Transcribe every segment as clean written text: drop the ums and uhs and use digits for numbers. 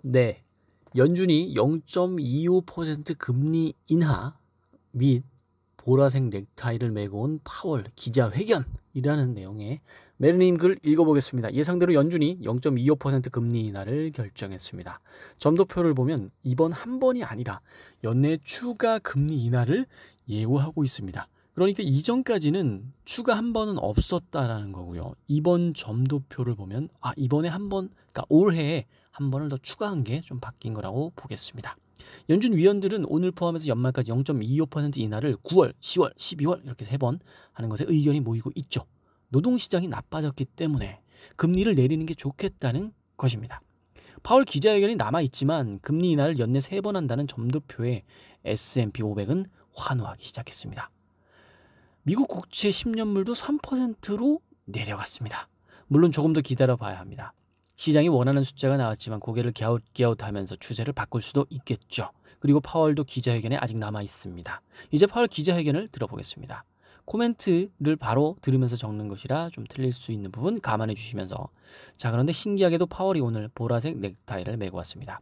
네, 연준이 0.25% 금리 인하 및 보라색 넥타이를 메고 온 파월 기자회견이라는 내용의 메르님 글 읽어보겠습니다. 예상대로 연준이 0.25% 금리 인하를 결정했습니다. 점도표를 보면 이번 한 번이 아니라 연내 추가 금리 인하를 예고하고 있습니다. 그러니까 이전까지는 추가 한 번은 없었다라는 거고요. 이번 점도표를 보면 이번에 한 번, 그러니까 올해에 한 번을 더 추가한 게 좀 바뀐 거라고 보겠습니다. 연준 위원들은 오늘 포함해서 연말까지 0.25% 인하를 9월, 10월, 12월 이렇게 3번 하는 것에 의견이 모이고 있죠. 노동시장이 나빠졌기 때문에 금리를 내리는 게 좋겠다는 것입니다. 파월 기자회견이 남아있지만 금리 인하를 연내 3번 한다는 점도표에 S&P 500은 환호하기 시작했습니다. 미국 국채 10년물도 3%로 내려갔습니다. 물론 조금 더 기다려봐야 합니다. 시장이 원하는 숫자가 나왔지만 고개를 갸웃갸웃하면서 추세를 바꿀 수도 있겠죠. 그리고 파월도 기자회견에 아직 남아있습니다. 이제 파월 기자회견을 들어보겠습니다. 코멘트를 바로 들으면서 적는 것이라 좀 틀릴 수 있는 부분 감안해 주시면서 자, 그런데 신기하게도 파월이 오늘 보라색 넥타이를 메고 왔습니다.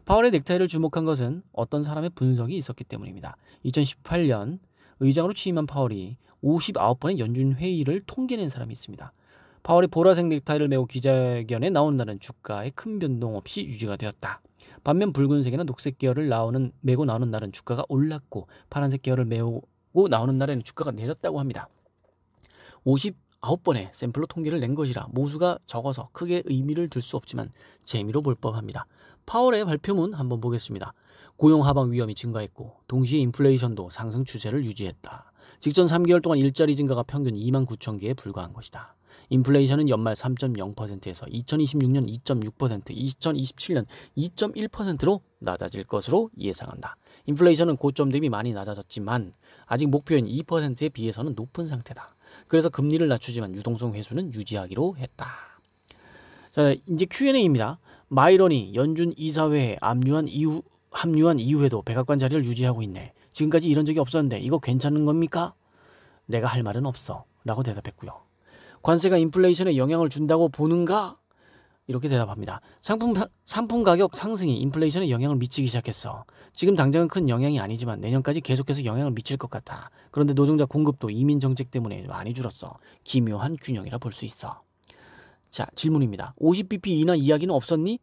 파월의 넥타이를 주목한 것은 어떤 사람의 분석이 있었기 때문입니다. 2018년 의장으로 취임한 파월이 59번의 연준 회의를 통계낸 사람이 있습니다. 파월이 보라색 넥타이를 메고 기자회견에 나오는 날은 주가에 큰 변동 없이 유지가 되었다. 반면 붉은색이나 녹색 계열을 메고 나오는 날은 주가가 올랐고 파란색 계열을 메고 나오는 날에는 주가가 내렸다고 합니다. 59번의 샘플로 통계를 낸 것이라 모수가 적어서 크게 의미를 둘 수 없지만 재미로 볼 법합니다. 파월의 발표문 한번 보겠습니다. 고용 하방 위험이 증가했고 동시에 인플레이션도 상승 추세를 유지했다. 직전 3개월 동안 일자리 증가가 평균 29,000개에 불과한 것이다. 인플레이션은 연말 3.0%에서 2026년 2.6%, 2027년 2.1%로 낮아질 것으로 예상한다. 인플레이션은 고점 대비 많이 낮아졌지만 아직 목표인 2%에 비해서는 높은 상태다. 그래서 금리를 낮추지만 유동성 회수는 유지하기로 했다. 자, 이제 Q&A입니다. 마이런이 연준 이사회에 합류한 이후에도 백악관 자리를 유지하고 있네. 지금까지 이런 적이 없었는데 이거 괜찮은 겁니까? 내가 할 말은 없어 라고 대답했고요. 관세가 인플레이션에 영향을 준다고 보는가? 이렇게 대답합니다. 상품 가격 상승이 인플레이션에 영향을 미치기 시작했어. 지금 당장은 큰 영향이 아니지만 내년까지 계속해서 영향을 미칠 것 같아. 그런데 노동자 공급도 이민 정책 때문에 많이 줄었어. 기묘한 균형이라 볼 수 있어. 자, 질문입니다. 50bp 인하 이야기는 없었니?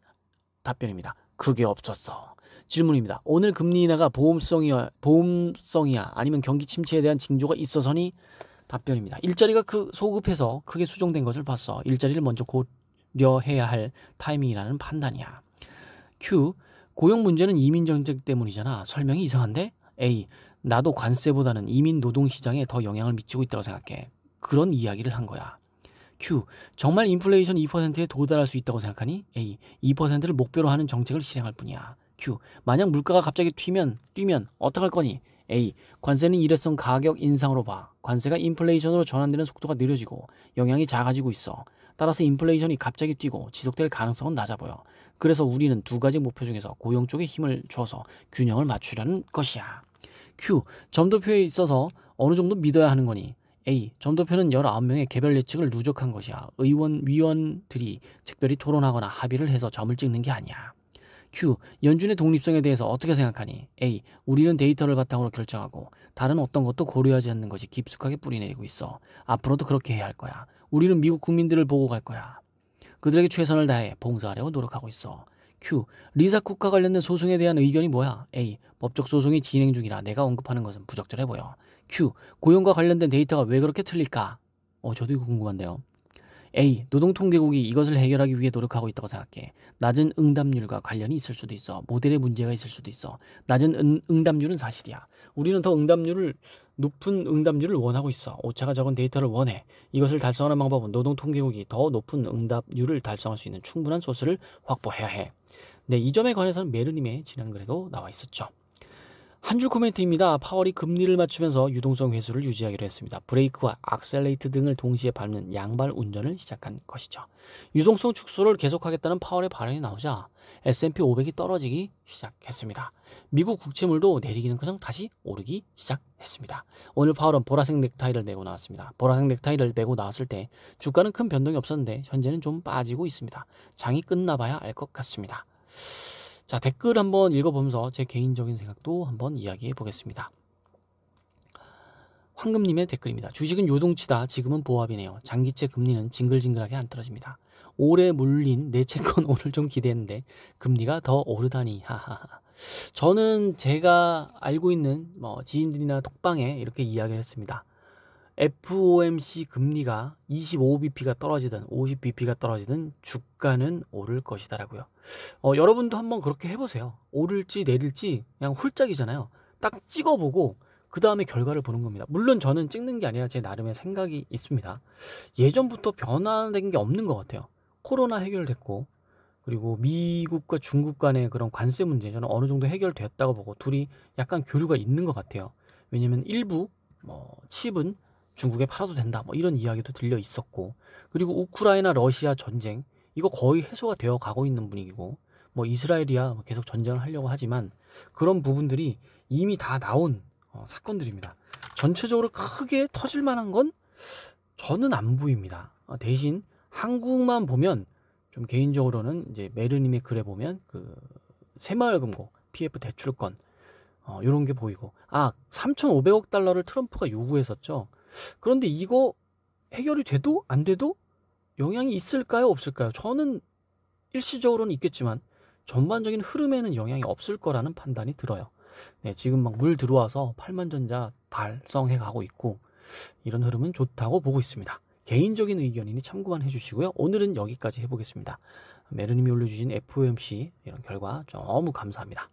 답변입니다. 그게 없었어. 질문입니다. 오늘 금리 인하가 보험성이야 아니면 경기 침체에 대한 징조가 있어서니? 답변입니다. 일자리가 소급해서 크게 수정된 것을 봤어. 일자리를 먼저 고려해야 할 타이밍이라는 판단이야. Q. 고용 문제는 이민 정책 때문이잖아. 설명이 이상한데? A. 나도 관세보다는 이민 노동시장에 더 영향을 미치고 있다고 생각해. 그런 이야기를 한 거야. Q. 정말 인플레이션 2%에 도달할 수 있다고 생각하니? A. 2%를 목표로 하는 정책을 실행할 뿐이야. Q. 만약 물가가 갑자기 뛰면 어떡할 거니? A. 관세는 일회성 가격 인상으로 봐. 관세가 인플레이션으로 전환되는 속도가 느려지고 영향이 작아지고 있어. 따라서 인플레이션이 갑자기 뛰고 지속될 가능성은 낮아 보여. 그래서 우리는 두 가지 목표 중에서 고용 쪽에 힘을 줘서 균형을 맞추려는 것이야. Q. 점도표에 있어서 어느 정도 믿어야 하는 거니? A. 점도표는 19명의 개별 예측을 누적한 것이야. 위원들이 특별히 토론하거나 합의를 해서 점을 찍는 게 아니야. Q. 연준의 독립성에 대해서 어떻게 생각하니? A. 우리는 데이터를 바탕으로 결정하고 다른 어떤 것도 고려하지 않는 것이 깊숙하게 뿌리내리고 있어. 앞으로도 그렇게 해야 할 거야. 우리는 미국 국민들을 보고 갈 거야. 그들에게 최선을 다해 봉사하려고 노력하고 있어. Q. 리사 쿡과 관련된 소송에 대한 의견이 뭐야? A. 법적 소송이 진행 중이라 내가 언급하는 것은 부적절해 보여. Q. 고용과 관련된 데이터가 왜 그렇게 틀릴까? 저도 이거 궁금한데요. A. 노동통계국이 이것을 해결하기 위해 노력하고 있다고 생각해. 낮은 응답률과 관련이 있을 수도 있어. 모델에 문제가 있을 수도 있어. 낮은 응답률은 사실이야. 우리는 더 높은 응답률을 원하고 있어. 오차가 적은 데이터를 원해. 이것을 달성하는 방법은 노동통계국이 더 높은 응답률을 달성할 수 있는 충분한 소스를 확보해야 해. 네, 이 점에 관해서는 메르님의 지난 글에도 나와 있었죠. 한 줄 코멘트입니다. 파월이 금리를 맞추면서 유동성 회수를 유지하기로 했습니다. 브레이크와 악셀레이트 등을 동시에 밟는 양발 운전을 시작한 것이죠. 유동성 축소를 계속하겠다는 파월의 발언이 나오자 S&P 500이 떨어지기 시작했습니다. 미국 국채물도 내리기는커녕 다시 오르기 시작했습니다. 오늘 파월은 보라색 넥타이를 메고 나왔습니다. 보라색 넥타이를 메고 나왔을 때 주가는 큰 변동이 없었는데 현재는 좀 빠지고 있습니다. 장이 끝나봐야 알 것 같습니다. 자, 댓글 한번 읽어보면서 제 개인적인 생각도 한번 이야기해 보겠습니다. 황금님의 댓글입니다. 주식은 요동치다 지금은 보합이네요. 장기채 금리는 징글징글하게 안 떨어집니다. 올해 물린 내 채권 오늘 좀 기대했는데 금리가 더 오르다니 하하하. 저는 제가 알고 있는 지인들이나 톡방에 이렇게 이야기를 했습니다. FOMC 금리가 25bp가 떨어지든 50bp가 떨어지든 주가는 오를 것이다라고요. 여러분도 한번 그렇게 해보세요. 오를지 내릴지 그냥 홀짝이잖아요. 딱 찍어보고 그 다음에 결과를 보는 겁니다. 물론 저는 찍는 게 아니라 제 나름의 생각이 있습니다. 예전부터 변화된 게 없는 것 같아요. 코로나 해결됐고, 그리고 미국과 중국 간의 그런 관세 문제 저는 어느 정도 해결됐다고 보고 둘이 약간 교류가 있는 것 같아요. 왜냐면 일부 칩은 중국에 팔아도 된다 이런 이야기도 들려 있었고, 그리고 우크라이나 러시아 전쟁 이거 거의 해소가 되어 가고 있는 분위기고, 이스라엘이야 계속 전쟁을 하려고 하지만 그런 부분들이 이미 다 나온 사건들입니다. 전체적으로 크게 터질 만한 건 저는 안 보입니다. 대신 한국만 보면 좀 개인적으로는 이제 메르님의 글에 보면 그 새마을금고 PF 대출권 이런 게 보이고, 3,500억 달러를 트럼프가 요구했었죠. 그런데 이거 해결이 돼도 안 돼도 영향이 있을까요, 없을까요? 저는 일시적으로는 있겠지만 전반적인 흐름에는 영향이 없을 거라는 판단이 들어요. 네, 지금 막 물 들어와서 8만전자 달성해 가고 있고 이런 흐름은 좋다고 보고 있습니다. 개인적인 의견이니 참고만 해주시고요. 오늘은 여기까지 해보겠습니다. 메르님이 올려주신 FOMC 이런 결과 너무 감사합니다.